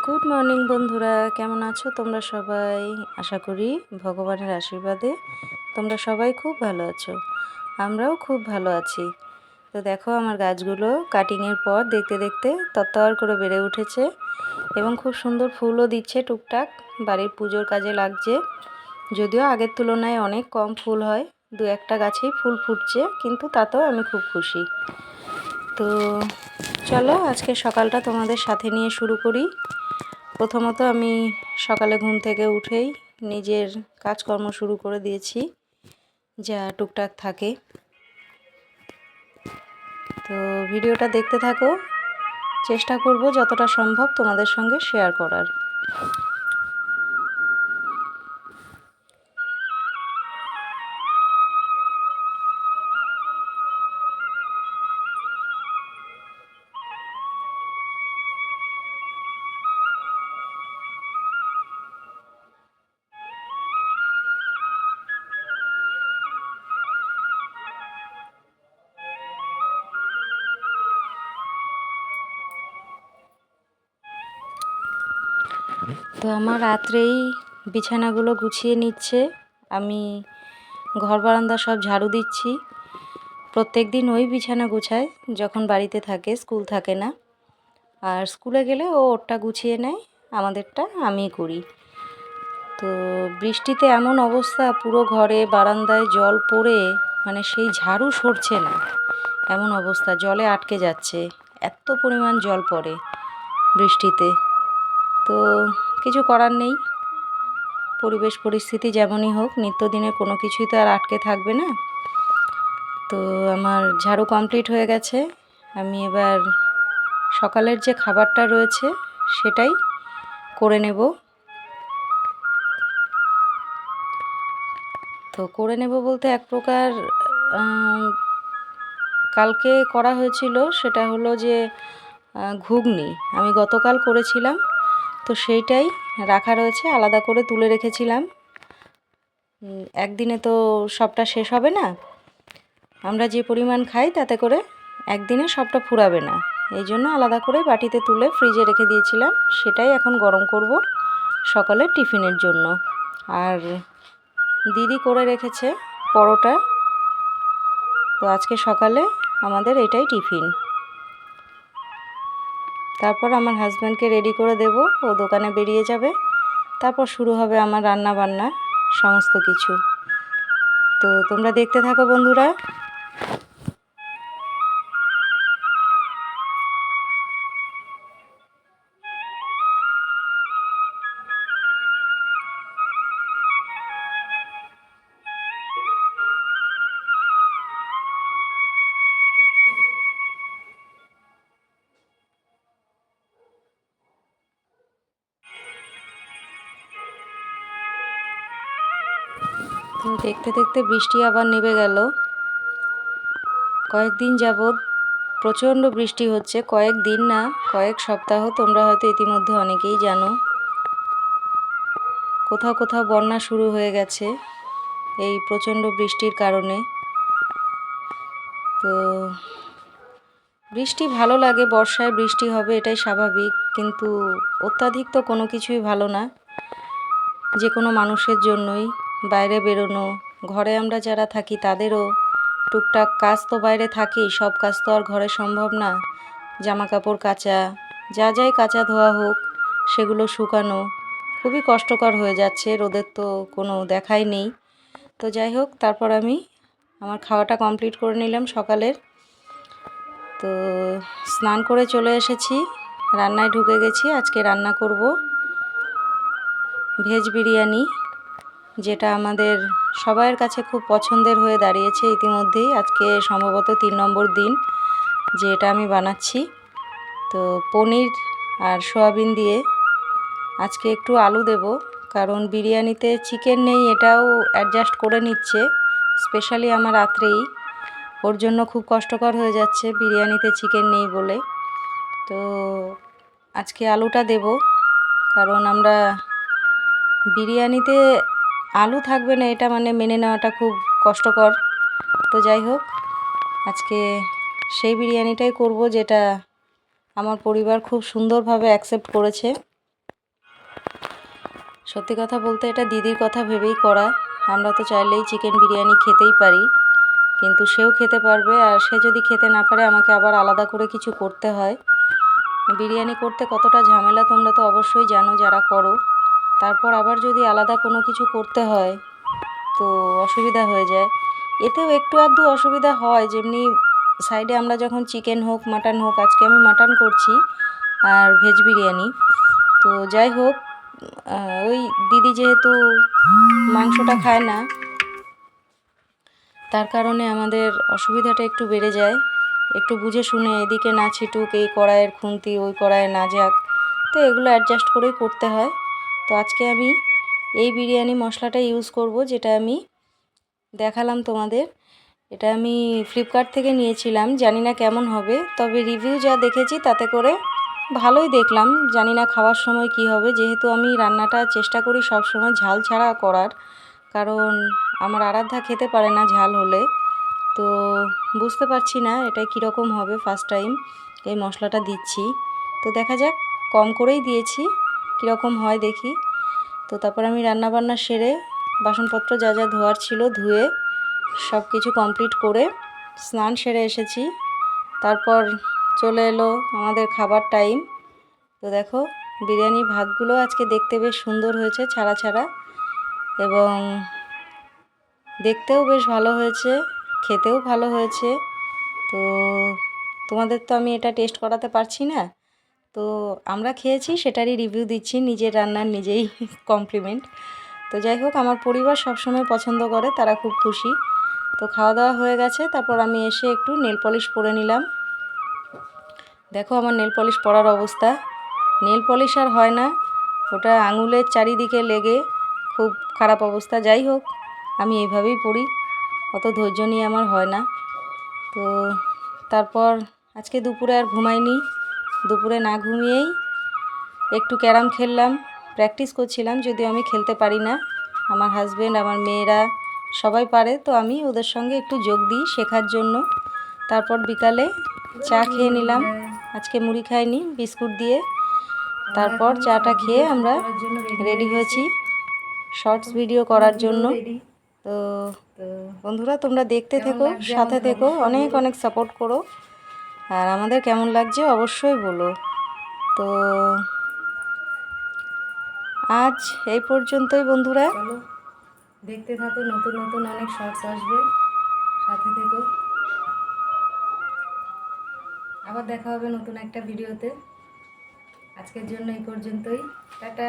Good morning বন্ধুরা, কেমন আছো তোমরা সবাই? আশা করি ভগবানের আশীর্বাদে তোমরা সবাই খুব ভালো আছো। আমরাও খুব ভালো আছি। তো দেখো, আমার গাছগুলো কাটিংয়ের পর দেখতে দেখতে তত্তর করে বেড়ে উঠেছে এবং খুব সুন্দর ফুলও দিচ্ছে টুকটাক, বাড়ির পুজোর কাজে লাগছে। যদিও আগের তুলনায় অনেক কম ফুল হয়, দু একটা গাছেই ফুল ফুটছে, কিন্তু তাতেও আমি খুব খুশি। তো চলো আজকে সকালটা তোমাদের সাথে নিয়ে শুরু করি। প্রথমত আমি সকালে ঘুম থেকে উঠেই নিজের কাজকর্ম শুরু করে দিয়েছি, যা টুকটাক থাকে। তো ভিডিওটা দেখতে থাকো, চেষ্টা করব যতটা সম্ভব তোমাদের সঙ্গে শেয়ার করার। তো আমার রাত্রেই বিছানাগুলো গুছিয়ে নিচ্ছে, আমি ঘর বারান্দা সব ঝাড়ু দিচ্ছি। প্রত্যেক দিন ওই বিছানা গুছায় যখন বাড়িতে থাকে, স্কুল থাকে না। আর স্কুলে গেলে ও ওরটা গুছিয়ে নেয়, আমাদেরটা আমিই করি। তো বৃষ্টিতে এমন অবস্থা, পুরো ঘরে বারান্দায় জল পড়ে মানে সেই ঝাড়ু সরছে না, এমন অবস্থা, জলে আটকে যাচ্ছে, এত পরিমাণ জল পড়ে বৃষ্টিতে। তো কিছু করার নেই, পরিবেশ পরিস্থিতি যেমনই হোক, নিত্যদিনের কোনো কিছুই তো আর আটকে থাকবে না। তো আমার ঝাড়ু কমপ্লিট হয়ে গেছে। আমি এবার সকালের যে খাবারটা রয়েছে সেটাই করে নেব। তো করে নেব বলতে এক প্রকার কালকে করা হয়েছিল, সেটা হলো যে ঘুগনি আমি গতকাল করেছিলাম, তো সেইটাই রাখা রয়েছে, আলাদা করে তুলে রেখেছিলাম। একদিনে তো সবটা শেষ হবে না, আমরা যে পরিমাণ খাই তাতে করে একদিনে সবটা ফুরাবে না, এই জন্য আলাদা করে বাটিতে তুলে ফ্রিজে রেখে দিয়েছিলাম। সেটাই এখন গরম করব সকালের টিফিনের জন্য। আর দিদি করে রেখেছে পরোটা, তো আজকে সকালে আমাদের এটাই টিফিন। তারপর আমার হাজব্যান্ডকে রেডি করে দেব, ও দোকানে বেরিয়ে যাবে, তারপর শুরু হবে আমার রান্না বান্না সমস্ত কিছু। তো তোমরা দেখতে থাকো বন্ধুরা। তো দেখতে দেখতে বৃষ্টি আবার নেমে গেল। কয়েকদিন যাবৎ প্রচণ্ড বৃষ্টি হচ্ছে, কয়েকদিন না কয়েক সপ্তাহ, তোমরা হয়তো ইতিমধ্যে অনেকেই জানো। কোথাও কোথাও বন্যা শুরু হয়ে গেছে এই প্রচণ্ড বৃষ্টির কারণে। তো বৃষ্টি ভালো লাগে, বর্ষায় বৃষ্টি হবে এটাই স্বাভাবিক, কিন্তু অত্যাধিক তো কোনো কিছুই ভালো না, যে কোনো মানুষের জন্যই। বাইরে বেরোনো, ঘরে আমরা যারা থাকি তাদেরও টুকটাক কাজ তো বাইরে থাকেই, সব কাজ তো আর ঘরে সম্ভব না। জামা কাপড় কাচা, যা যাই কাচা ধোয়া হোক, সেগুলো শুকানো খুবই কষ্টকর হয়ে যাচ্ছে, রোদের তো কোনো দেখাই নেই। তো যাই হোক, তারপর আমি আমার খাওয়াটা কমপ্লিট করে নিলাম সকালের। তো স্নান করে চলে এসেছি, রান্নায় ঢুকে গেছি। আজকে রান্না করব ভেজ বিরিয়ানি, যেটা আমাদের সবাইয়ের কাছে খুব পছন্দের হয়ে দাঁড়িয়েছে ইতিমধ্যেই। আজকে সম্ভবত 3 নম্বর দিন যে এটা আমি বানাচ্ছি। তো পনির আর সয়াবিন দিয়ে আজকে একটু আলু দেব, কারণ বিরিয়ানিতে চিকেন নেই, এটাও অ্যাডজাস্ট করে নিচ্ছে স্পেশালি আমার রাত্রেই, ওর জন্য খুব কষ্টকর হয়ে যাচ্ছে বিরিয়ানিতে চিকেন নেই বলে। তো আজকে আলুটা দেব, কারণ আমরা বিরিয়ানিতে আলু থাকবে না এটা মানে মেনে নেওয়াটা খুব কষ্টকর। তো যাই হোক, আজকে সেই বিরিয়ানিটাই করব যেটা আমার পরিবার খুব সুন্দরভাবে অ্যাকসেপ্ট করেছে। সত্যি কথা বলতে এটা দিদির কথা ভেবেই করা। আমরা তো চাইলেই চিকেন বিরিয়ানি খেতেই পারি, কিন্তু সেও খেতে পারবে, আর সে যদি খেতে না পারে আমাকে আবার আলাদা করে কিছু করতে হয়। বিরিয়ানি করতে কতটা ঝামেলা তোমরা তো অবশ্যই জানো যারা করো। তারপর আবার যদি আলাদা কোনো কিছু করতে হয় তো অসুবিধা হয়ে যায়। এতেও একটু আধটু অসুবিধা হয়, যেমনি সাইডে আমরা যখন চিকেন হোক মাটন হোক, আজকে আমি মাটন করছি আর ভেজ বিরিয়ানি। তো যাই হোক, ওই দিদি যেহেতু মাংসটা খায় না, তার কারণে আমাদের অসুবিধাটা একটু বেড়ে যায়। একটু বুঝে শুনে এদিকে না ছিটুক, এই কড়াইয়ের খুন্তি ওই কড়াইয়ে না যাক, তো এগুলো অ্যাডজাস্ট করেই করতে হয়। তো আজকে আমি এই বিরিয়ানি মশলাটা ইউজ করব, যেটা আমি দেখালাম তোমাদের। এটা আমি ফ্লিপকার্ট থেকে নিয়েছিলাম, জানি না কেমন হবে, তবে রিভিউ যা দেখেছি তাতে করে ভালোই দেখলাম। জানি না খাওয়ার সময় কি হবে, যেহেতু আমি রান্নাটা চেষ্টা করি সব সময় ঝাল ছাড়া করার, কারণ আমার আরাধ্যা খেতে পারে না ঝাল হলে। তো বুঝতে পারছি না এটা কীরকম হবে, ফার্স্ট টাইম এই মশলাটা দিচ্ছি। তো দেখা যাক, কম করেই দিয়েছি, কীরকম হয় দেখি। তো তারপর আমি রান্নাবান্না সেরে বাসনপত্র যা যা ধোয়ার ছিল ধুয়ে সব কিছু কমপ্লিট করে স্নান সেরে এসেছি। তারপর চলে এলো আমাদের খাবার টাইম। তো দেখো, বিরিয়ানির ভাতগুলো আজকে দেখতে বেশ সুন্দর হয়েছে, ছাড়া ছাড়া, এবং দেখতেও বেশ ভালো হয়েছে, খেতেও ভালো হয়েছে। তো তোমাদের তো আমি এটা টেস্ট করাতে পারছি না, তো আমরা খেয়েছি সেটারই রিভিউ দিচ্ছি, নিজের রান্নার নিজেই কমপ্লিমেন্ট। তো যাই হোক, আমার পরিবার সবসময় পছন্দ করে, তারা খুব খুশি। তো খাওয়া দাওয়া হয়ে গেছে, তারপর আমি এসে একটু নেল পলিশ পরে নিলাম। দেখো আমার নেল পলিশ পরার অবস্থা, নেল পলিশ আর হয় না, ওটা আঙুলের চারিদিকে লেগে খুব খারাপ অবস্থা। যাই হোক, আমি এইভাবেই পরি, অত ধৈর্য নিয়ে আমার হয় না। তো তারপর আজকে দুপুরে আর ঘুমাইনি, দুপুরে না ঘুমিয়েই একটু ক্যারাম খেললাম, প্র্যাকটিস করছিলাম, যদিও আমি খেলতে পারি না। আমার হাজব্যান্ড, আমার মেয়েরা সবাই পারে, তো আমি ওদের সঙ্গে একটু যোগ দিই শেখার জন্য। তারপর বিকালে চা খেয়ে নিলাম, আজকে মুড়ি খাইনি, বিস্কুট দিয়ে। তারপর চাটা খেয়ে আমরা রেডি হয়েছি শর্টস ভিডিও করার জন্য। তো বন্ধুরা, তোমরা দেখতে থেকো, সাথে থেকো, অনেক অনেক সাপোর্ট করো, আর আমাদের কেমন লাগছে অবশ্যই বলো। তো আজ এই পর্যন্তই বন্ধুরা, দেখতে থাকো, নতুন নতুন অনেক শর্টস আসবে, সাথে থেকো। আবার দেখা হবে নতুন একটা ভিডিওতে। আজকের জন্য এই পর্যন্তই, টাটা।